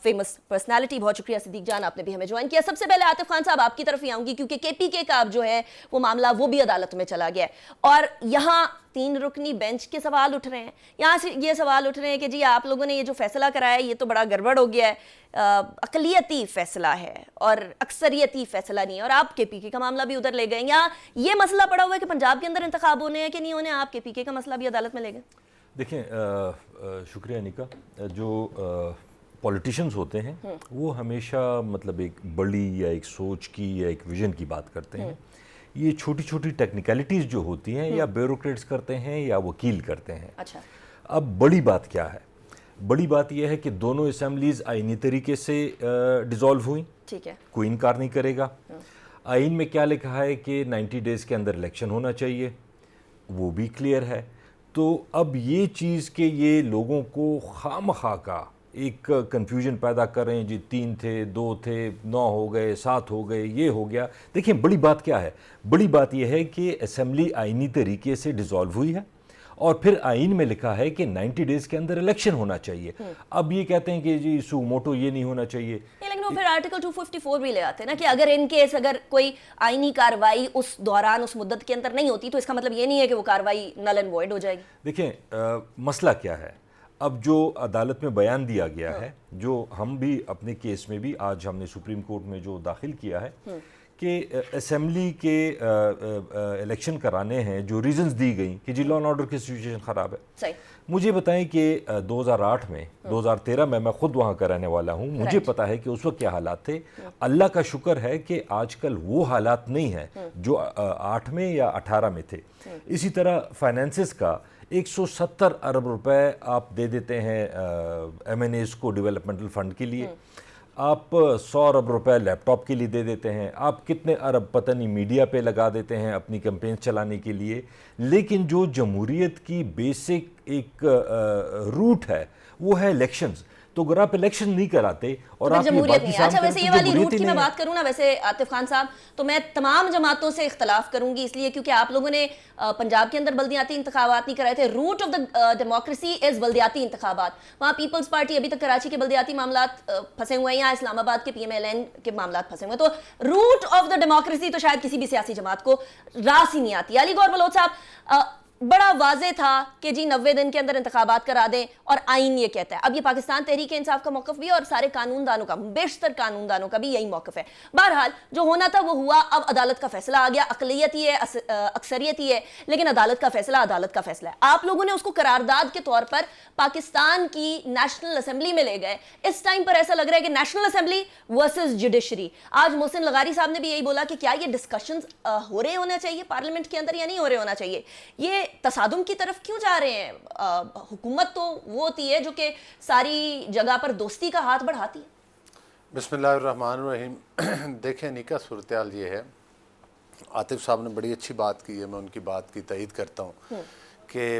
famous personality. بہت شکریہ صدیق جان, آپ نے بھی ہمیں جوائن کیا. سب سے پہلے عاطف خان صاحب آپ کی طرف ہی آؤں گی, کیونکہ KPK کا اب جو ہے وہ معاملہ وہ بھی عدالت میں چلا گیا ہے, اور یہاں 3 رکنی بینچ کے سوال اٹھ رہے ہیں. یہاں سے یہ سوال اٹھ رہے ہیں کہ جی آپ لوگوں نے یہ جو فیصلہ کرایا ہے یہ تو بڑا گڑبڑ ہو گیا ہے, اقلیتی فیصلہ ہے اور اکثریتی فیصلہ نہیں ہے, اور آپ KPK کا معاملہ بھی ادھر لے گئے. یہاں یہ مسئلہ پڑا ہوا ہے کہ پنجاب کے اندر انتخاب ہونے ہیں کہ نہیں ہونے, آپ KPK کا مسئلہ بھی عدالت میں لے گئے. دیکھیں, شکریہ انیکا. جو پولیٹیشنز ہوتے ہیں وہ ہمیشہ مطلب ایک بڑی یا ایک سوچ کی یا ایک ویژن کی بات کرتے ہیں. یہ چھوٹی چھوٹی ٹیکنیکلٹیز جو ہوتی ہیں یا بیوروکریٹس کرتے ہیں یا وکیل کرتے ہیں. اچھا, اب بڑی بات کیا ہے؟ بڑی بات یہ ہے کہ دونوں اسمبلیز آئینی طریقے سے ڈیزالو ہوئیں. ٹھیک ہے, کوئی انکار نہیں کرے گا. آئین میں کیا لکھا ہے کہ 90 ڈیز کے اندر الیکشن ہونا چاہیے, وہ بھی کلیئر ہے. تو اب یہ چیز کہ یہ لوگوں کو خواہ کا ایک کنفیوژن پیدا کریں, جی 3 تھے 2 تھے 9 ہو گئے 7 ہو گئے یہ ہو گیا. دیکھیں بڑی بات کیا ہے؟ بڑی بات یہ ہے کہ اسمبلی آئینی طریقے سے ڈیزالو ہوئی ہے اور پھر آئین میں لکھا ہے کہ 90 ڈیز کے اندر الیکشن ہونا چاہیے. اب یہ کہتے ہیں کہ جی سو موٹو یہ نہیں ہونا چاہیے, لیکن وہ پھر آرٹیکل 254 بھی لے آتے ہیں نا کہ اگر ان کیس اگر کوئی آئینی کاروائی اس دوران اس مدت کے اندر نہیں ہوتی تو اس کا مطلب یہ نہیں ہے کہ وہ کاروائی نل اینڈ وائڈ ہو جائے گی. دیکھیں مسئلہ کیا ہے, اب جو عدالت میں بیان دیا گیا ہے, جو ہم بھی اپنے کیس میں بھی آج ہم نے سپریم کورٹ میں جو داخل کیا ہے کہ اسمبلی کے الیکشن کرانے ہیں, جو ریزنز دی گئیں کہ جی لا اینڈ آرڈر کی سچویشن خراب ہے. صحیح, مجھے بتائیں کہ 2008 میں 2013 میں خود وہاں کا رہنے والا ہوں, مجھے پتا ہے کہ اس وقت کیا حالات تھے. اللہ کا شکر ہے کہ آج کل وہ حالات نہیں ہیں جو 8 میں یا 18 میں تھے. اسی طرح فائنینسز کا 170 ارب روپے آپ دے دیتے ہیں MNAs کو ڈیولپمنٹل فنڈ کے لیے, آپ 100 ارب روپے لیپ ٹاپ کے لیے دے دیتے ہیں, آپ کتنے ارب پتہ نہیں میڈیا پہ لگا دیتے ہیں اپنی کیمپین چلانے کے لیے. لیکن جو جمہوریت کی بیسک ایک روٹ ہے وہ ہے الیکشنز. تو اگر آپ الیکشن نہیں کراتے اور آپ جمہوریت نہیں. اچھا, ویسے یہ والی روٹ کی میں بات کروں نا, ویسے عاطف خان صاحب, تو میں تمام جماعتوں سے اختلاف کروں گی, اس لیے کیونکہ آپ لوگوں نے پنجاب کے اندر بلدیاتی انتخابات نہیں کرائے تھے. Root of the democracy is بلدیاتی انتخابات. وہاں پیپلز پارٹی ابھی تک کراچی کے بلدیاتی معاملات پھنسے ہوئے ہیں, یہاں اسلام آباد کے PMLN کے معاملات پھنسے ہوئے ہیں. تو روٹ آف دا ڈیموکریسی تو شاید کسی بھی سیاسی جماعت کو راس ہی نہیں آتی. علی گور بلوچ صاحب, بڑا واضح تھا کہ جی 90 دن کے اندر انتخابات کرا دیں, اور آئین یہ کہتا ہے. اب یہ پاکستان تحریک انصاف کا موقف بھی ہے اور سارے قانون دانوں کا, بیشتر قانون دانوں کا بھی یہی موقف ہے. بہرحال جو ہونا تھا وہ ہوا, اب عدالت کا فیصلہ آ گیا. اقلیت ہی ہے, اکثریت ہی ہے, لیکن عدالت کا فیصلہ عدالت کا فیصلہ ہے. آپ لوگوں نے اس کو قرارداد کے طور پر پاکستان کی نیشنل اسمبلی میں لے گئے. اس ٹائم پر ایسا لگ رہا ہے کہ نیشنل اسمبلی ورسز جوڈیشری. آج محسن لغاری صاحب نے بھی یہی بولا کہ کیا یہ ڈسکشنز ہو رہے ہونا چاہیے پارلیمنٹ کے اندر یا نہیں ہو رہے ہونا چاہیے. یہ تصادم کی طرف کیوں جا رہے ہیں؟ حکومت تو وہ ہوتی ہے جو کہ ساری جگہ پر دوستی کا ہاتھ بڑھاتی ہے. بسم اللہ الرحمن الرحیم. دیکھیں نکا, صورتحال یہ ہے, عاطف صاحب نے بڑی اچھی بات کی ہے, میں ان کی بات کی تائید کرتا ہوں کہ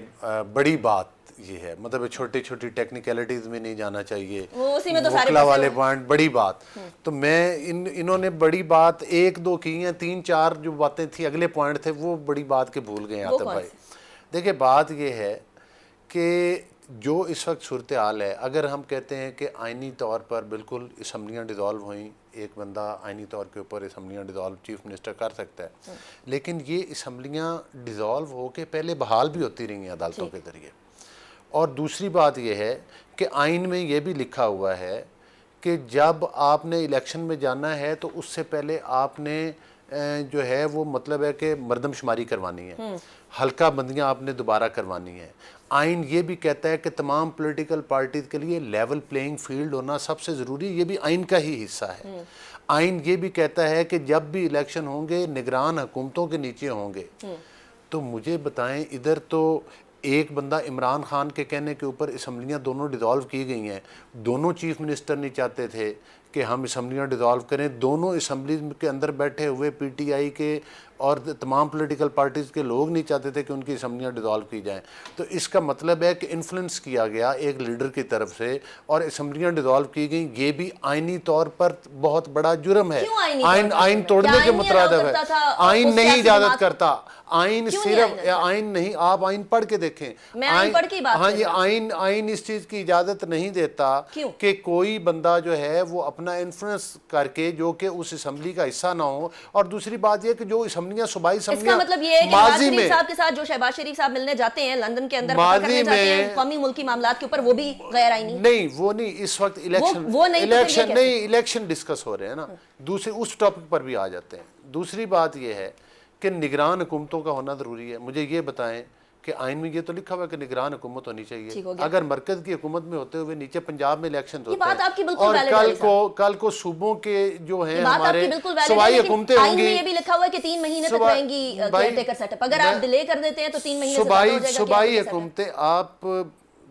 بڑی بات یہ ہے, مطلب چھوٹی چھوٹی ٹیکنیکلٹیز میں نہیں جانا چاہیے, وکلا والے پوائنٹ بڑی بات. تو میں انہوں نے بڑی بات 1-2 کی ہیں, 3-4 جو باتیں تھیں اگلے پوائنٹ تھے وہ بڑی بات کے بھول گئے عاطف بھائی. دیکھیں بات یہ ہے کہ جو اس وقت صورتحال ہے, اگر ہم کہتے ہیں کہ آئینی طور پر بالکل اسمبلیاں ڈیزالو ہوئیں, ایک بندہ آئینی طور کے اوپر اسمبلیاں ڈیزالو چیف منسٹر کر سکتا ہے, لیکن یہ اسمبلیاں ڈیزالو ہو کے پہلے بحال بھی ہوتی رہی ہیں عدالتوں کے ذریعے. اور دوسری بات یہ ہے کہ آئین میں یہ بھی لکھا ہوا ہے کہ جب آپ نے الیکشن میں جانا ہے تو اس سے پہلے آپ نے جو ہے وہ مطلب ہے کہ مردم شماری کروانی ہے, حلقہ بندیاں آپ نے دوبارہ کروانی ہے. آئین یہ بھی کہتا ہے کہ تمام پولیٹیکل پارٹیز کے لیے لیول پلینگ فیلڈ ہونا سب سے ضروری, یہ بھی آئین کا ہی حصہ ہے. آئین یہ بھی کہتا ہے کہ جب بھی الیکشن ہوں گے نگران حکومتوں کے نیچے ہوں گے. تو مجھے بتائیں, ادھر تو ایک بندہ عمران خان کے کہنے کے اوپر اسمبلیاں دونوں ڈیزالو کی گئی ہیں, دونوں چیف منسٹر نہیں چاہتے تھے کہ ہم اسمبلیاں ڈیزالو کریں. دونوں اسمبلیز کے اندر بیٹھے ہوئے پی ٹی آئی کے اور تمام پولیٹیکل پارٹیز کے لوگ نہیں چاہتے تھے کہ ان کی اسمبلیاں ڈیزالو کی جائیں. تو اس کا مطلب ہے کہ انفلوئنس کیا گیا ایک لیڈر کی طرف سے اور اسمبلیاں ڈیزالو کی گئیں. یہ بھی آئینی طور پر بہت بڑا جرم ہے. آئین توڑنے کے مترادف ہے. آئین نہیں اجازت کرتا. آئین صرف آئین نہیں, آپ آئین پڑھ کے دیکھیں. ہاں یہ آئین اس چیز کی اجازت نہیں دیتا کہ کوئی بندہ جو ہے وہ اپنا انفلوئنس کر کے جو کہ اس اسمبلی کا حصہ نہ ہو. اور دوسری بات یہ کہ جو اسمبلیاں صوبائی اسمبلیاں مطلب یہ ہے کہ نواز شریف صاحب کے ساتھ جو شہباز شریف صاحب ملنے جاتے ہیں لندن کے اندر پتہ کرنے جاتے ہیں قومی ملکی معاملات کے اوپر, وہ بھی غیر آئینی نہیں. وہ نہیں, اس وقت الیکشن ڈسکس ہو رہے ہیں نا, دوسرے اس ٹاپک پر بھی آ جاتے ہیں. دوسری بات یہ ہے کہ نگران حکومتوں کا ہونا ضروری ہے. مجھے یہ بتائیں کہ آئین میں یہ تو لکھا ہوا ہے کہ نگران حکومت ہونی چاہیے. اگر مرکز کی حکومت میں ہوتے ہوئے نیچے پنجاب میں الیکشن ہوتے ہیں اور کل کو صوبوں کے جو ہیں ہمارے صوبائی حکومتیں ہوں گی, یہ بھی لکھا ہوا ہے کہ 3 مہینے تک رہیں گی کیئر ٹیکر سیٹ اپ. اگر آپ ڈیلے کر دیتے ہیں تو 3 مہینے سے زیادہ ہو جائے گا. صوبائی حکومتیں آپ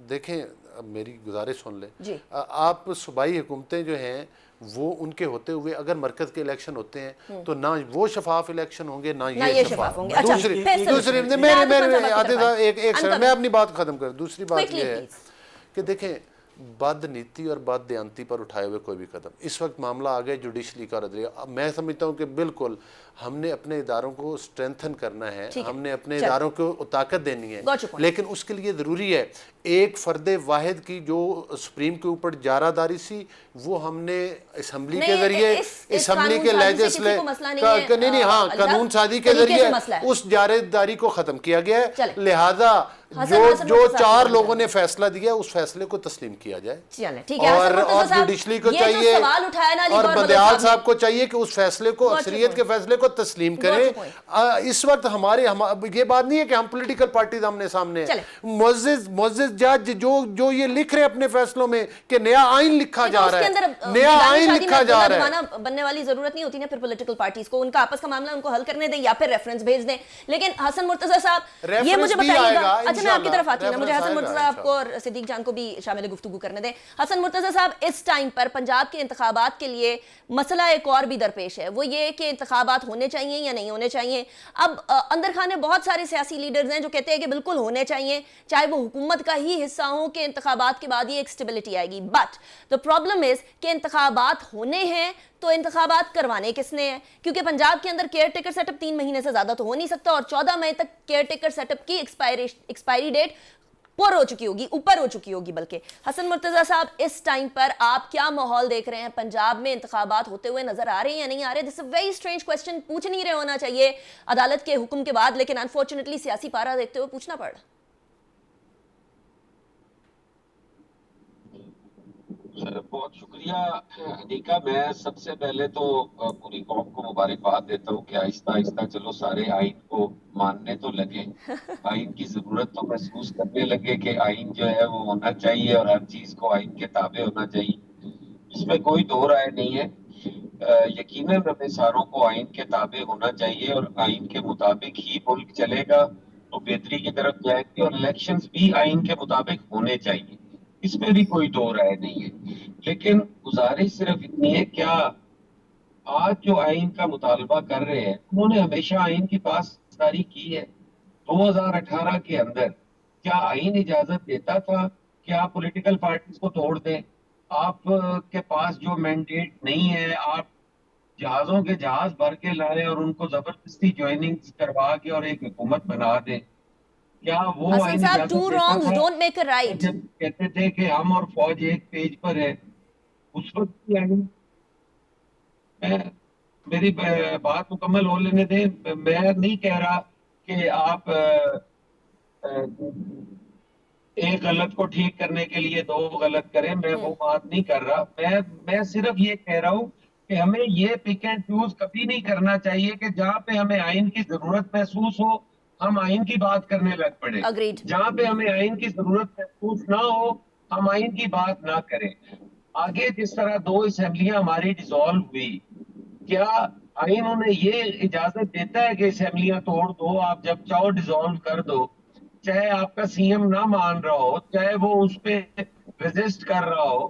دیکھیں, میری گزارش سن لیں, آپ صوبائی حکومتیں جو ہیں وہ ان کے ہوتے ہوئے اگر مرکز کے الیکشن ہوتے ہیں تو نہ وہ شفاف الیکشن ہوں گے نہ یہ شفاف ہوں گے. دوسری میں اپنی بات ختم کروں. دوسری بات یہ ہے کہ دیکھیں بد نیتی اور بد دیانتی پر اٹھائے ہوئے کوئی بھی قدم, اس وقت معاملہ آ گیا جوڈیشلی کا ردریہ. میں سمجھتا ہوں کہ بالکل ہم نے اپنے اداروں کو اسٹرینتھن کرنا ہے, ہم نے اپنے اداروں کو طاقت دینی ہے, لیکن اس کے لیے ضروری ہے ایک فرد واحد کی جو سپریم کے اوپر جارہ داری سی وہ ہم نے اسمبلی کے ذریعے, اسمبلی کے ہاں قانون سازی کے ذریعے اس جارہ داری کو ختم کیا گیا ہے. لہذا جو 4 لوگوں نے فیصلہ دیا اس فیصلے کو تسلیم کیا جائے اور جوڈیشلی کو چاہیے اور بندیال صاحب کو چاہیے کہ اس فیصلے کو, اکثریت کے فیصلے کو تسلیم کریں. اس وقت ہمارے یہ بات نہیں ہے کہ ہم پولیٹیکل پارٹیز ہم نے سامنے معزز جج جو یہ لکھ رہے اپنے فیصلوں میں کہ نیا آئین لکھا جا رہا ہے, نیا آئین لکھا جا رہا ہے, بننے والی ضرورت نہیں ہوتی نا پھر پولیٹیکل پارٹیز کو, ان کا آپس کا معاملہ ان کو حل کرنے دیں یا پھر ریفرنس بھیج دیں. لیکن حسن مرتضیٰ صاحب یہ مجھے بتائیے گا, اچھا میں آپ کی طرف آتی ہوں, مجھے حسن مرتضیٰ آپ کو اور صدیق جان کو بھی شامل گفتگو کرنے دیں. حسن مرتضیٰ صاحب اس ٹائم پر پنجاب کے انتخابات کے لیے مسئلہ ایک اور بھی درپیش ہے, وہ یہ کہ انتخابات ہونے چاہیے یا نہیں ہونے چاہیے. اب اندر خانے بہت سارے سیاسی لیڈرز ہیں جو کہتے ہیں کہ بالکل ہونے چاہیے, چاہے وہ حکومت کا ہی حصہ ہوں کہ انتخابات کے بعد ہی ایک سٹیبلٹی آئے گی. بٹ the problem is کہ انتخابات ہونے ہیں تو انتخابات کروانے کس نے ہیں, کیونکہ پنجاب کے اندر کیئر ٹیکر سیٹ اپ 3 مہینے سے زیادہ تو ہو نہیں سکتا اور 14 مئی تک کیئر ٹیکر سیٹ اپ کی ایکسپائری ڈیٹ پر ہو چکی ہوگی, اوپر ہو چکی ہوگی بلکہ. حسن مرتضیٰ صاحب اس ٹائم پر آپ کیا ماحول دیکھ رہے ہیں, پنجاب میں انتخابات ہوتے ہوئے نظر آ رہے ہیں یا نہیں آ رہے؟ دس اے ویری اسٹرینج کوسچن, پوچھ نہیں رہے ہونا چاہیے عدالت کے حکم کے بعد, لیکن انفارچونیٹلی سیاسی پارا دیکھتے ہوئے پوچھنا پڑ. بہت شکریہ انیکا. میں سب سے پہلے تو پوری قوم کو مبارکباد دیتا ہوں کہ آہستہ آہستہ چلو سارے آئین کو ماننے تو لگے, آئین کی ضرورت تو محسوس کرنے لگے کہ آئین جو ہے وہ ہونا چاہیے اور ہر چیز کو آئین کے تابع ہونا چاہیے. اس میں کوئی دو رائے نہیں ہے. یقیناً ہمیں ساروں کو آئین کے تابع ہونا چاہیے اور آئین کے مطابق ہی ملک چلے گا تو بہتری کی طرف جائیں گے, اور الیکشنز بھی آئین کے مطابق ہونے چاہیے, اس میں بھی کوئی دو رائے نہیں ہے. لیکن گزارش صرف اتنی ہے, کیا آج جو آئین کا مطالبہ کر رہے ہیں انہوں نے ہمیشہ آئین کی پاسداری کی ہے؟ 2018 کے اندر کیا آئین اجازت دیتا تھا کہ آپ پولیٹیکل پارٹیز کو توڑ دیں؟ آپ کے پاس جو مینڈیٹ نہیں ہے آپ جہازوں کے جہاز بھر کے لائیں اور ان کو زبردستی جوائننگ کروا کے اور ایک حکومت بنا دیں. کیا وہ حسن صاحب, two wrongs don't make a right. جب کہتے تھے کہ ہم اور فوج ایک پیج پر ہے, اس وقت میری بات مکمل ہو لینے دیں. میں نہیں کہہ رہا کہ آپ ایک غلط کو ٹھیک کرنے کے لیے 2 غلط کریں, میں وہ بات نہیں کر رہا. میں صرف یہ کہہ رہا ہوں کہ ہمیں یہ پک اینڈ چوز کبھی نہیں کرنا چاہیے کہ جہاں پہ ہمیں آئین کی ضرورت محسوس ہو ہم آئین کی بات کرنے لگ پڑے, جہاں پہ ہمیں آئین کی ضرورت محسوس نہ ہو ہم آئین کی بات نہ کریں. آگے جس طرح 2 اسمبلیاں ہماری ڈیزالو ہوئی, کیا آئین انہیں یہ اجازت دیتا ہے کہ اسمبلیاں توڑ دو, آپ جب چاہو ڈیزالو کر دو, چاہے آپ کا سی ایم نہ مان رہا ہو, چاہے وہ اس پہ ریزسٹ کر رہا ہو,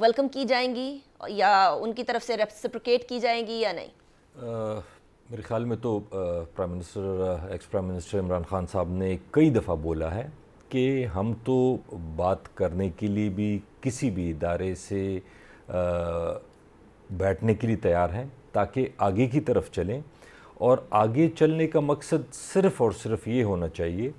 ویلکم کی جائیں گی یا ان کی طرف سے ریسپریکیٹ کی جائیں گی یا نہیں؟ میرے خیال میں تو ex prime minister Imran Khan صاحب نے کئی دفعہ بولا ہے کہ ہم تو بات کرنے کے لیے بھی کسی بھی ادارے سے بیٹھنے کے لیے تیار ہیں تاکہ آگے کی طرف چلیں، اور آگے چلنے کا مقصد صرف اور صرف یہ ہونا چاہیے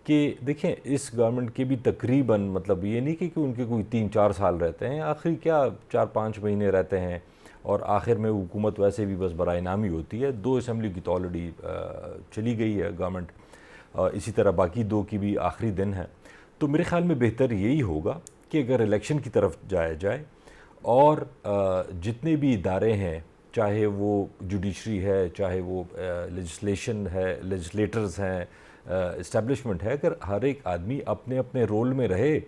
کہ دیکھیں اس گورنمنٹ کے بھی تقریباً مطلب یہ نہیں کہ ان کے کوئی 3-4 سال رہتے ہیں، آخری کیا 4-5 مہینے رہتے ہیں، اور آخر میں حکومت ویسے بھی بس برائے نامی ہوتی ہے۔ 2 اسمبلی کی تو آلریڈی چلی گئی ہے گورنمنٹ، اسی طرح باقی 2 کی بھی آخری دن ہے۔ تو میرے خیال میں بہتر یہی ہوگا کہ اگر الیکشن کی طرف جایا جائے اور جتنے بھی ادارے ہیں، چاہے وہ جوڈیشری ہے، چاہے وہ لیجسلیشن ہے، لیجسلیٹرز ہیں، اسٹیبلشمنٹ ہے، اگر ہر ایک آدمی اپنے اپنے رول میں رہے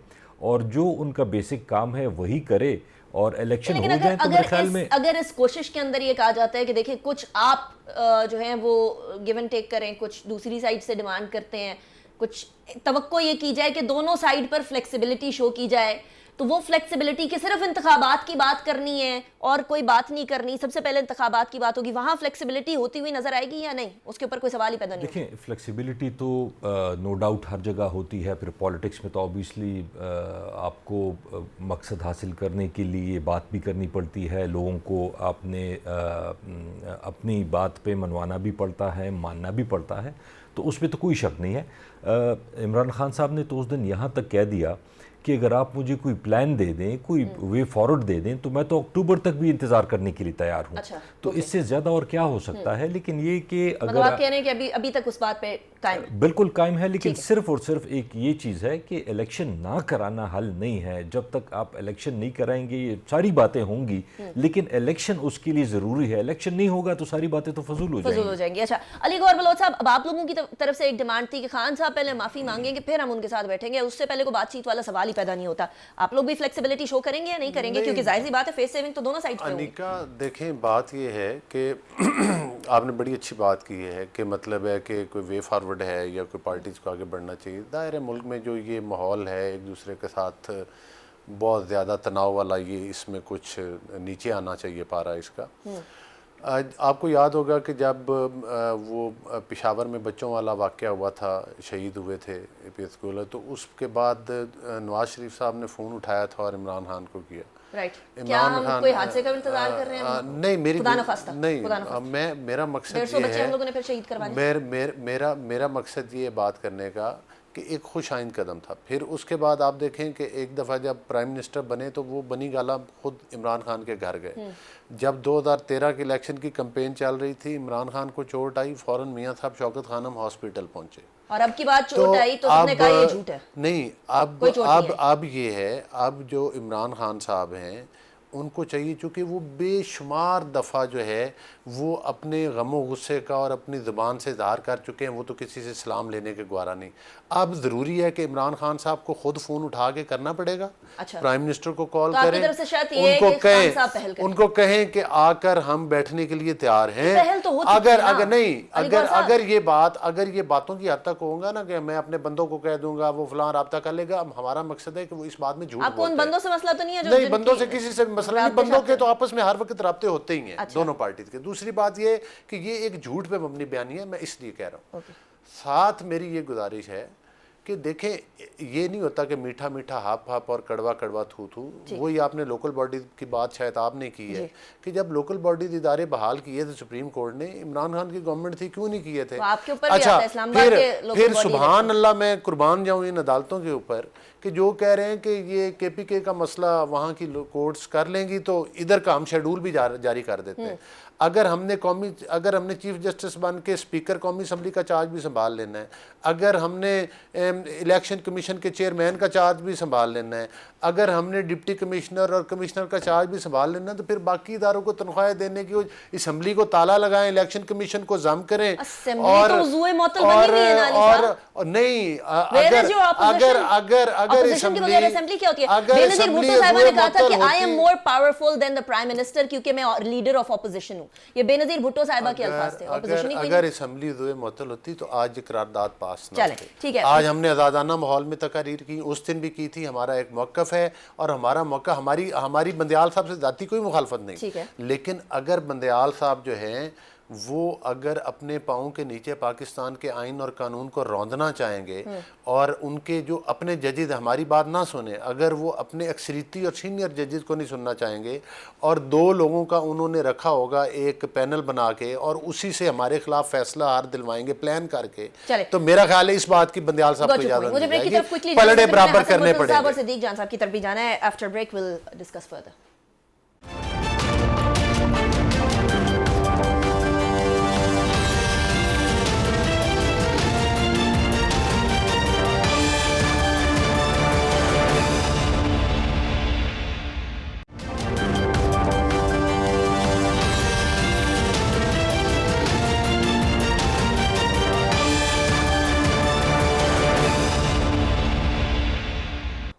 اور جو ان کا بیسک کام ہے وہی کرے اور الیکشن ہو جائے تو میرے خیال میں اگر اس کوشش کے اندر یہ کہا جاتا ہے کہ دیکھیں کچھ آپ جو ہیں وہ گیو اینڈ ٹیک کریں، کچھ دوسری سائیڈ سے ڈیمانڈ کرتے ہیں، کچھ توقع یہ کی جائے کہ دونوں سائیڈ پر فلیکسیبلٹی شو کی جائے، تو وہ فلیکسیبلٹی کی صرف انتخابات کی بات کرنی ہے اور کوئی بات نہیں کرنی، سب سے پہلے انتخابات کی بات ہوگی، وہاں فلیکسیبلٹی ہوتی ہوئی نظر آئے گی یا نہیں؟ اس کے اوپر کوئی سوال ہی پیدا نہیں ہوتا۔ دیکھیں فلیکسیبلٹی تو نو ڈاؤٹ ہر جگہ ہوتی ہے، پھر پولیٹکس میں تو آبویسلی آپ کو مقصد حاصل کرنے کے لیے بات بھی کرنی پڑتی ہے، لوگوں کو آپ نے اپنی بات پہ منوانا بھی پڑتا ہے، ماننا بھی پڑتا ہے، تو اس پہ تو کوئی شک نہیں ہے۔ عمران خان صاحب نے تو اس دن یہاں تک کہہ دیا کہ اگر آپ مجھے کوئی پلان دے دیں، کوئی وے فارورڈ دے دیں تو میں تو اکتوبر تک بھی انتظار کرنے کے لیے تیار ہوں۔ تو اس سے زیادہ اور کیا ہو سکتا ہے؟ لیکن یہ کہ مطلب آپ کہہ رہے ہیں کہ ابھی تک اس بات پہ قائم ہے؟ بالکل قائم ہے، لیکن صرف اور صرف ایک یہ چیز ہے کہ الیکشن نہ کرانا حل نہیں ہے۔ جب تک آپ الیکشن نہیں کرائیں گے یہ ساری باتیں ہوں گی، لیکن الیکشن اس کے لیے ضروری ہے، الیکشن نہیں ہوگا تو ساری باتیں تو فضول ہو جائیں گی۔ اچھا علی گور بلوچ صاحب، اب آپ لوگوں کی طرف سے ایک ڈیمانڈ تھی کہ خان صاحب پہلے معافی مانگیں گے پھر ہم ان کے ساتھ بیٹھیں گے، اس سے پہلے کوئی بات چیت والا سوال ہی پیدا نہیں ہوتا۔ آپ لوگ بھی فلیکسیبلٹی شو کریں گے یا نہیں کریں گے؟ کیونکہ ظاہر سی بات ہے فیس سیونگ تو دونوں سائڈ پہ ہوگی۔ انیکا دیکھیں بات یہ ہے کہ آپ نے بڑی اچھی بات کی ہے کہ مطلب ہے کہ کوئی وے فارورڈ ہے یا کوئی پارٹیز کو آگے بڑھنا چاہیے۔ ظاہر ہے ملک میں جو یہ ماحول ہے ایک دوسرے کے ساتھ بہت زیادہ تناؤ والا، یہ اس میں کچھ نیچے آنا چاہیے پارا اس کا۔ آپ کو یاد ہوگا کہ جب وہ پشاور میں بچوں والا واقعہ ہوا تھا، شہید ہوئے تھے اے پی ایس اسکول، تو اس کے بعد نواز شریف صاحب نے فون اٹھایا تھا اور عمران خان کو کیا۔ کیا ہم کوئی حادثے کا انتظار کر رہے ہیں؟ نہیں، میرا مقصد میرا مقصد یہ بات کرنے کا کہ ایک خوش آئند قدم تھا۔ پھر اس کے بعد آپ دیکھیں کہ ایک دفعہ جب پرائم منسٹر بنے تو وہ بنی گالا خود عمران خان کے گھر گئے۔ جب 2013 کے الیکشن کی کمپین چل رہی تھی، عمران خان کو چوٹ آئی، فوراً میاں صاحب شوکت خانم ہاسپٹل پہنچے، اور اب کی بات چوٹ آئی تو سب نے کہا یہ جھوٹ ہے۔ نہیں، اب یہ ہے، اب جو عمران خان صاحب ہیں ان کو چاہیے، چونکہ وہ بے شمار دفعہ جو ہے وہ اپنے غم و غصے کا اور اپنی زبان سے اظہار کر چکے ہیں، وہ تو کسی سے سلام لینے کے گوارا نہیں۔ اب ضروری ہے کہ عمران خان صاحب کو خود فون اٹھا کے کرنا پڑے گا، پرائم منسٹر کو کال کریں، ان کو کہیں کہ آ کر ہم بیٹھنے کے لیے تیار ہیں۔ اگر یہ باتوں کی حد تک ہوگا نا کہ میں اپنے بندوں کو کہہ دوں گا وہ فلاں رابطہ کر لے گا، ہمارا مقصد ہے کہ وہ اس بات میں جھوٹ بولتے ہیں۔ آپ کو ان بندوں سے مسئلہ تو نہیں ہے؟ نہیں، بندوں سے کسی سے مسئلہ نہیں، بندوں کے تو آپس میں ہر وقت رابطے ہوتے ہی ہیں دونوں پارٹیز کے۔ دوسری بات یہ کہ یہ ایک جھوٹ پہ مبنی بیانی ہے، میں اس لیے کہہ رہا ہوں۔ ساتھ میری یہ گزارش ہے کہ دیکھیں یہ نہیں ہوتا کہ میٹھا میٹھا ہاپ ہاپ اور کڑوا کڑوا تھو تھو۔ وہی آپ نے لوکل باڈیز کی بات شاید آپ نے کی ہے کہ جب لوکل باڈیز ادارے بحال کیے تھے سپریم کورٹ نے، عمران خان کی گورنمنٹ تھی، کیوں نہیں کیے تھے؟ اچھا، پھر سبحان اللہ میں قربان جاؤں ان عدالتوں کے اوپر کہ جو کہہ رہے ہیں کہ یہ کے پی کے کا مسئلہ وہاں کی کورٹس کر لیں گی تو ادھر کا ہم شیڈول بھی جاری کر دیتے ہیں۔ اگر ہم نے چیف جسٹس بن کے اسپیکر قومی اسمبلی کا چارج بھی سنبھال لینا ہے، اگر ہم نے الیکشن کمیشن کے چیئرمین کا چارج بھی سنبھال لینا ہے، اگر ہم نے ڈپٹی کمشنر اور کمشنر کا چارج بھی سنبھال لینا ہے، تو پھر باقی اداروں کو تنخواہیں دینے کی اسمبلی کو تالا لگائیں، الیکشن کمیشن کو ضم کریں۔ اور نہیں، اگر اسمبلی کیونکہ میں لیڈر آف اپوزیشن ہوں، یہ بے نظیر بھٹو صاحبہ کے الفاظ تھے۔ اگر اسمبلی ذوے معطل ہوتی تو آج یہ قرارداد پاس نہ ہوتی۔ ٹھیک ہے، آج ہم نے آزادانہ ماحول میں تقاریر کی، اس دن بھی کی تھی. ہمارا ایک موقف ہے اور ہمارا موقع ہماری بندیال صاحب سے ذاتی کوئی مخالفت نہیں، لیکن اگر بندیال صاحب جو ہیں وہ اگر اپنے پاؤں کے نیچے پاکستان کے آئین اور قانون کو روندنا چاہیں گے اور ان کے جو اپنے ججز ہماری بات نہ سنیں، اگر وہ اپنے اکثریتی اور سینئر ججز کو نہیں سننا چاہیں گے اور 2 لوگوں کا انہوں نے رکھا ہوگا ایک پینل بنا کے اور اسی سے ہمارے خلاف فیصلہ ہار دلوائیں گے پلان کر کے، تو میرا خیال ہے اس بات کی بندیال صاحب کو اجازت نہیں جائے گی، پلڑے برابر کرنے پڑیں گے. صدیق جان صاحب کی طرف بھی جانا ہے. After break will discuss further.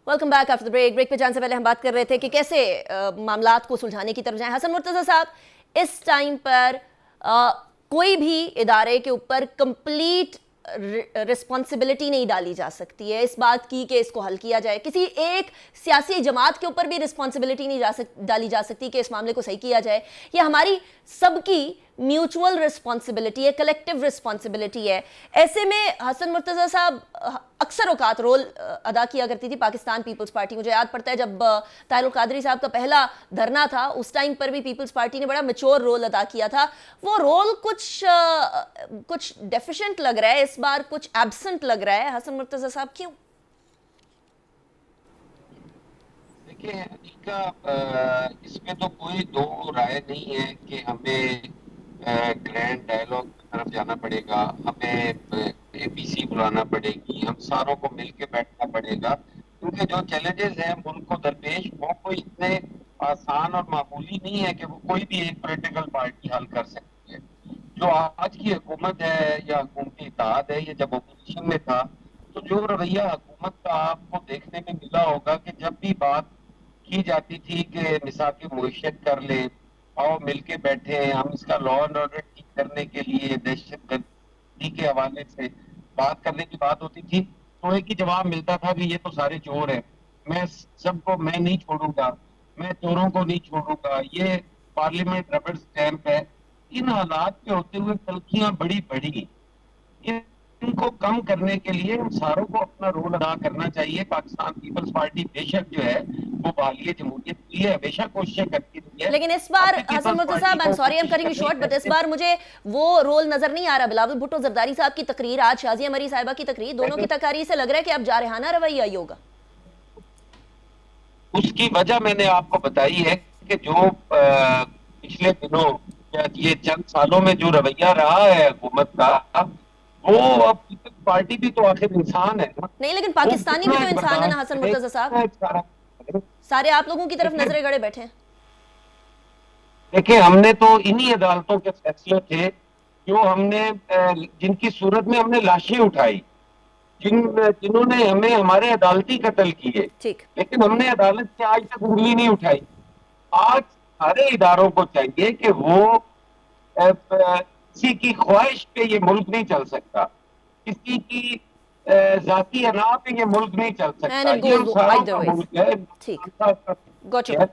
Welcome back after break پہ جانے سے پہلے ہم بات کر رہے تھے کہ کیسے معاملات کو سلجھانے کی طرف جائیں. حسن مرتضیٰ صاحب، اس ٹائم پر کوئی بھی ادارے کے اوپر کمپلیٹ رسپانسبلٹی نہیں ڈالی جا سکتی ہے اس بات کی کہ اس کو حل کیا جائے. کسی ایک سیاسی جماعت کے اوپر بھی رسپانسبلٹی نہیں ڈالی جا سکتی کہ اس معاملے کو صحیح کیا جائے. یہ ہماری سب کی میوچول رسپانسبلٹی ہے، کلیکٹیو رسپانسبلٹی ہے. ایسے میں حسن مرتضیٰ صاحب اکثر اوقات رول ادا کیا کرتی تھی پاکستان پیپلز پارٹی. مجھے یاد پڑتا ہے جب طاہر القادری صاحب کا پہلا دھرنا تھا، اس ٹائم پر بھی پیپلز پارٹی نے بڑا میچور رول ادا کیا تھا. وہ رول کچھ ڈیفیشنٹ لگ رہا ہے اس بار، کچھ ایبسنٹ لگ رہا ہے. حسن مرتضیٰ صاحب کیوں؟ دیکھیں اس میں تو کوئی دو رائے نہیں ہے کہ ہمیں گرینڈ ڈائیلاگ کی طرف جانا پڑے گا، ہمیں اے پی سی بلانا پڑے گی، ہم ساروں کو مل کے بیٹھنا پڑے گا، کیونکہ جو چیلنجز ہیں ملک کو درپیش وہ کوئی اتنے آسان اور معمولی نہیں ہے کہ وہ کوئی بھی ایک پولیٹیکل پارٹی حل کر سکتی ہے. جو آج کی حکومت ہے یا حکومتی اتحاد ہے، یہ جب اپوزیشن میں تھا تو جو رویہ حکومت کا آپ کو دیکھنے میں ملا ہوگا کہ جب بھی بات کی جاتی تھی کہ نصاب کی معیشت کر لے، آؤ مل کے بیٹھے ہیں، ہم اس کا لا اینڈ آرڈر ٹھیک کرنے کے لیے دہشت گردی کے حوالے سے بات کرنے کی بات ہوتی تھی، تو ایک ہی جواب ملتا تھا کہ یہ تو سارے چور ہیں، میں سب کو میں نہیں چھوڑوں گا، میں چوروں کو نہیں چھوڑوں گا، یہ پارلیمنٹ ربڑ سٹیمپ ہے. ان حالات کے ہوتے ہوئے تلخیاں بڑی بڑی، ان کو کم کرنے کے لیے ہم ساروں کو اپنا رول ادا کرنا چاہیے. پاکستان پیپلز پارٹی بے شک جو ہے وہ بحالی جمہوریت کے لیے ہمیشہ کوششیں کرتی رہی ہے، لیکن اس بار حسن مرتضیٰ صاحب I'm sorry I'm cutting you short but اس بار مجھے وہ رول نظر نہیں آ رہا. بلاول بھٹو زرداری صاحب کی تقریر، آج شازیہ مری صاحبہ کی تقریر، دونوں کی تقاریر سے لگ رہا ہے کہ اب جارحانہ رویہ ہی ہوگا. اس کی وجہ میں نے آپ کو بتائی ہے کہ جو پچھلے دنوں یہ چند سالوں میں جو رویہ رہا ہے حکومت کا، وہ اب پیپلز پارٹی بھی تو آخر انسان ہے نہیں، لیکن پاکستانی بھی تو انسان ہے نا حسن مرتضیٰ صاحب، سارے آپ لوگوں کی طرف نظریں گڑے بیٹھے ہیں. دیکھیں ہم نے تو انہی عدالتوں کے فیصلے تھے جو ہم نے جن کی صورت میں ہم نے لاشیں اٹھائی، جنہوں نے ہمیں ہمارے عدالتی قتل کیے، لیکن ہم نے عدالت سے آج تک انگلی نہیں اٹھائی. آج سارے اداروں کو چاہیے کہ وہ کسی کی خواہش پہ یہ ملک نہیں چل سکتا، کسی کی ذاتی انا پہ یہ ملک نہیں چل سکتا، یہ ہم ساروں کا ملک ہے.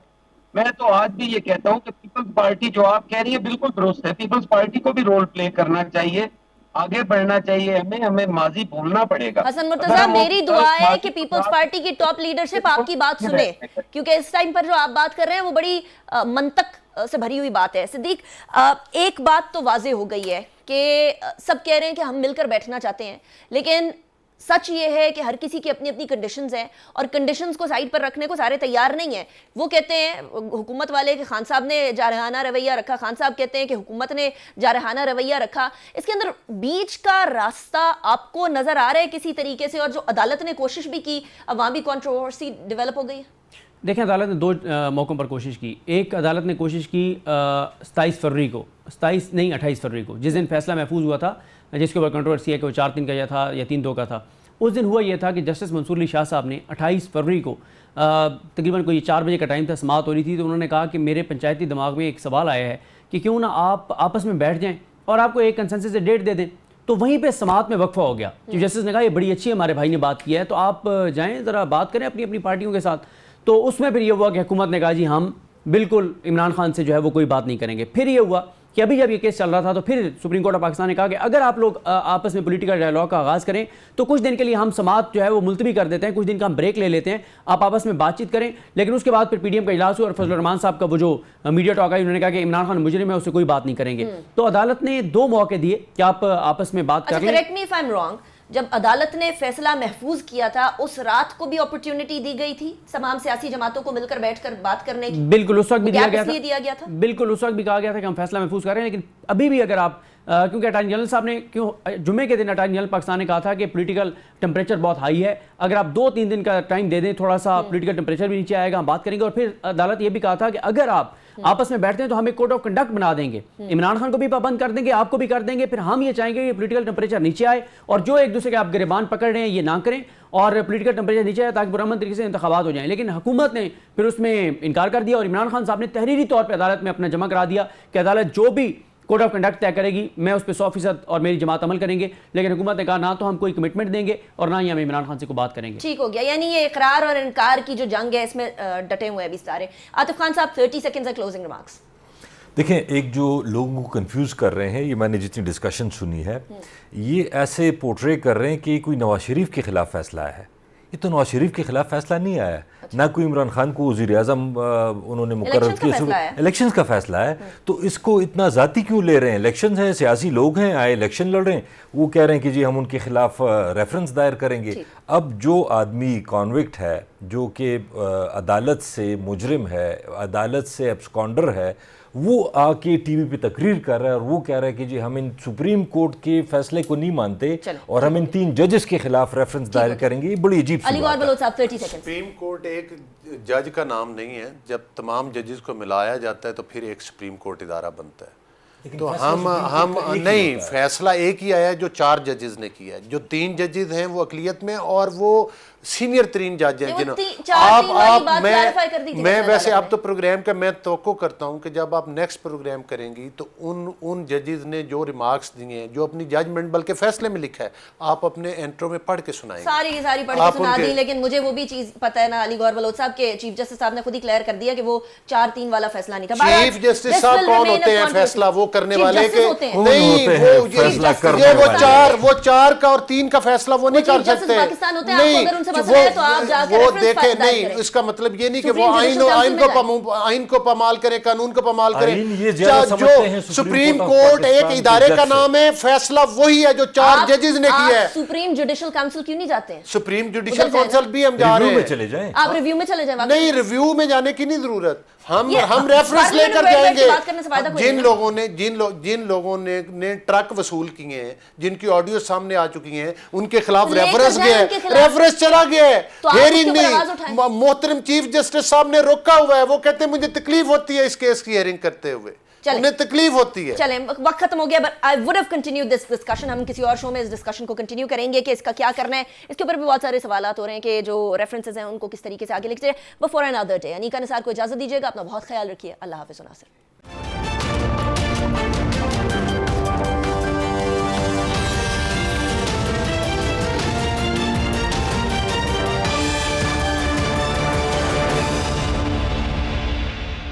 میں تو آج بھی یہ کہتا ہوں کہ پیپلز پارٹی جو آپ کہہ رہی ہے بالکل درست ہے، پیپلز پارٹی کو بھی رول پلے کرنا چاہیے، آگے بڑھنا چاہیے، ہمیں ماضی بھولنا پڑے گا. حسن مرتضیٰ میری دعا ہے کہ پیپلز پارٹی کی ٹاپ لیڈرشپ آپ کی بات سنے، کیونکہ اس ٹائم پر جو آپ بات کر رہے ہیں وہ بڑی منطق سے بھری ہوئی بات ہے. صدیق، ایک بات تو واضح ہو گئی ہے کہ سب کہہ رہے ہیں کہ ہم مل کر بیٹھنا چاہتے ہیں، لیکن سچ یہ ہے کہ ہر کسی کی اپنی اپنی کنڈیشنز ہیں اور کنڈیشنز کو سائیڈ پر رکھنے کو سارے تیار نہیں ہیں. وہ کہتے ہیں حکومت والے کہ خان صاحب نے جارحانہ رویہ رکھا، خان صاحب کہتے ہیں کہ حکومت نے جارحانہ رویہ رکھا. اس کے اندر بیچ کا راستہ آپ کو نظر آ رہا ہے کسی طریقے سے؟ اور جو عدالت نے کوشش بھی کی، اب وہاں بھی کنٹروورسی ڈیولپ ہو گئی ہے. دیکھیں عدالت نے 2 موقعوں پر کوشش کی. ایک عدالت نے کوشش کی 27 فروری کو، 28 فروری کو، جس دن فیصلہ محفوظ ہوا تھا، جس کے اوپر کنٹروورسی ہے کہ وہ 4-3 کا تھا یا 3-2 کا تھا. اس دن ہوا یہ تھا کہ جسٹس منصور علی شاہ صاحب نے 28 فروری کو تقریباً کوئی 4 بجے کا ٹائم تھا، سماعت ہو رہی تھی، تو انہوں نے کہا کہ میرے پنچایتی دماغ میں ایک سوال آیا ہے کہ کیوں نہ آپ آپس میں بیٹھ جائیں اور آپ کو ایک کنسنسس سے ڈیٹ دے دیں. تو وہیں پہ سماعت میں وقفہ ہو گیا. چیف جسٹس نے کہا یہ بڑی اچھی ہے, ہمارے بھائی نے بات کی ہے, تو آپ جائیں ذرا بات کریں اپنی اپنی پارٹیوں کے ساتھ. تو اس میں پھر یہ ہوا کہ حکومت نے کہا جی ہم بالکل عمران خان سے جو ہے وہ کوئی بات نہیں کریں گے. پھر یہ ہوا کہ ابھی جب یہ کیس چل رہا تھا تو پھر سپریم کورٹ آف پاکستان نے کہا کہ اگر آپ لوگ آپس میں پولیٹیکل ڈائیلاگ کا آغاز کریں تو کچھ دن کے لیے ہم سماعت جو ہے وہ ملتوی کر دیتے ہیں, کچھ دن کا ہم بریک لے لیتے ہیں, آپ آپس میں بات چیت کریں. لیکن اس کے بعد پھر پی ڈی ایم کا اجلاس ہوا اور فضل الرحمان صاحب کا وہ جو میڈیا ٹاک آئی, انہوں نے کہا کہ عمران خان مجرم ہے, اس سے کوئی بات نہیں کریں گے. تو عدالت نے 2 موقع دیے کہ آپ آپس میں بات کر لیں. Correct me if I am wrong, جب عدالت نے فیصلہ محفوظ کیا تھا اس رات کو بھی اپرچونٹی دی گئی تھی تمام سیاسی جماعتوں کو مل کر بیٹھ کر بات کرنے کی؟ بالکل اس وقت بھی دیا گیا تھا, بالکل اس وقت بھی کہا گیا تھا کہ ہم فیصلہ محفوظ کر رہے ہیں. لیکن ابھی بھی اگر آپ کیونکہ اٹارنی جنرل صاحب نے جمعے کے دن اٹارنی جنرل پاکستان نے کہا تھا کہ پولیٹیکل ٹمپریچر بہت ہائی ہے, اگر آپ 2-3 دن کا ٹائم دے دیں تھوڑا سا پولیٹیکل ٹمپریچر بھی نیچے آئے گا, ہم بات کریں گے. اور پھر عدالت یہ بھی کہا تھا کہ اگر آپ آپس میں بیٹھتے ہیں تو ہم ایک کوڈ آف کنڈکٹ بنا دیں گے, عمران خان کو بھی پابند کر دیں گے, آپ کو بھی کر دیں گے. پھر ہم یہ چاہیں گے کہ پولیٹیکل ٹمپریچر نیچے آئے اور جو ایک دوسرے کے آپ گریبان پکڑ رہے ہیں یہ نہ کریں اور پولیٹیکل ٹمپریچر نیچے آئے تاکہ پرامن طریقے سے انتخابات ہو جائیں. لیکن حکومت نے پھر اس میں انکار کر دیا اور عمران خان صاحب نے تحریری طور پہ عدالت میں اپنا جمع کرا دیا کہ عدالت جو بھی کوڈ آف کنڈکٹ طے کرے گی میں اس پہ 100% اور میری جماعت عمل کریں گے. لیکن حکومت نے کہا نہ تو ہم کوئی کمٹمنٹ دیں گے اور نہ ہی ہم عمران خان سے کوئی بات کریں گے. ٹھیک ہو گیا, یعنی یہ اقرار اور انکار کی جو جنگ ہے اس میں ڈٹے ہوئے ہیں ابھی سارے. عاطف خان صاحب 30 سیکنڈز ہے کلوزنگ ریمارکس. دیکھیں, ایک جو لوگوں کو کنفیوز کر رہے ہیں, یہ میں نے جتنی ڈسکشن سنی ہے, یہ ایسے پورٹرے کر رہے ہیں کہ کوئی نواز شریف کے خلاف فیصلہ آیا ہے. یہ تو نواز شریف کے خلاف فیصلہ نہیں آیا, نہ کوئی عمران خان کو وزیر اعظم انہوں نے مقرر کیا, الیکشنز کا فیصلہ ہے. تو اس کو اتنا ذاتی کیوں لے رہے ہیں؟ الیکشنز ہیں, سیاسی لوگ ہیں, آئے الیکشن لڑ رہے ہیں, وہ کہہ رہے ہیں کہ جی ہم ان کے خلاف ریفرنس دائر کریں گے. اب جو آدمی کانوکٹ ہے, جو کہ عدالت سے مجرم ہے, عدالت سے ایبسکانڈر ہے, وہ آ کے ٹی وی پہ تقریر کر رہا ہے اور وہ کہہ رہا ہے کہ جی ہم ان سپریم کورٹ کے فیصلے کو نہیں مانتے اور ہم ان 3 ججز کے خلاف ریفرنس دائر کریں گے. یہ بڑی عجیب سی بات ہے. سپریم کورٹ ایک جج کا نام نہیں ہے, جب تمام ججز کو ملایا جاتا ہے تو پھر ایک سپریم کورٹ ادارہ بنتا ہے. تو ہم نہیں, فیصلہ ایک ہی آیا ہے جو 4 ججز نے کیا ہے. جو 3 ججز ہیں وہ اقلیت میں اور وہ سینئر ترین جج ہیں جنہوں میں ویسے اب تو پروگرام کا میں توقع کرتا ہوں کہ جب آپ نیکسٹ پروگرام کریں گی تو ان ججز نے جو ریمارکس دیے ہیں, جو اپنی ججمنٹ بلکہ فیصلے میں لکھا ہے, آپ اپنے انٹرو میں پڑھ کے سنائیں گے. ساری پڑھ کے سنا دی, لیکن مجھے وہ بھی چیز پتہ ہے نا, علی گور بلوچ صاحب کے چیف جسٹس صاحب نے خود ہی کلیئر کر دیا کہ وہ 4-3 والا فیصلہ نہیں تھا. چیف جسٹس صاحب کون ہوتے ہیں فیصلہ وہ کرنے والے کے؟ نہیں, وہ 4 کا اور 3 کا فیصلہ وہ نہیں کر سکتے. وہ دیکھیں, نہیں, اس کا مطلب یہ نہیں کہ وہ آئین کو پامال کریں, قانون کو پامال کریں. جو سپریم کورٹ ایک ادارے کا نام ہے, فیصلہ وہی ہے جو 4 ججز نے کیا ہے. سپریم جوڈیشل کاؤنسل کیوں نہیں جاتے ہیں؟ سپریم جوڈیشل کاؤنسل بھی ہم جا رہے ہیں. آپ ریویو میں چلے جائیں. نہیں, ریویو میں جانے کی نہیں ضرورت, ہم ریفرنس لے کر جائیں گے. جن لوگوں نے ٹرک وصول کیے ہیں, جن کی آڈیو سامنے آ چکی ہیں, ان کے خلاف ریفرنس گیا ہے, ریفرنس چلا گیا ہے, ہیئرنگ نہیں. محترم چیف جسٹس صاحب نے روکا ہوا ہے, وہ کہتے ہیں مجھے تکلیف ہوتی ہے اس کیس کی ہیئرنگ کرتے ہوئے, انہیں تکلیف ہوتی ہے. چلیں, وقت ختم ہو گیا, but I would have continued this discussion. ہم کسی اور شو میں اس ڈسکشن کو کنٹینیو کریں گے کہ اس کا کیا کرنا ہے. اس کے اوپر بھی بہت سارے سوالات ہو رہے ہیں کہ جو ریفرنسز ہیں ان کو کس طریقے سے آگے لکھتے ہیں. بفور another day, انیکا نثار کو اجازت دیجیے گا, اپنا بہت خیال رکھیے. اللہ حافظ. ناصر.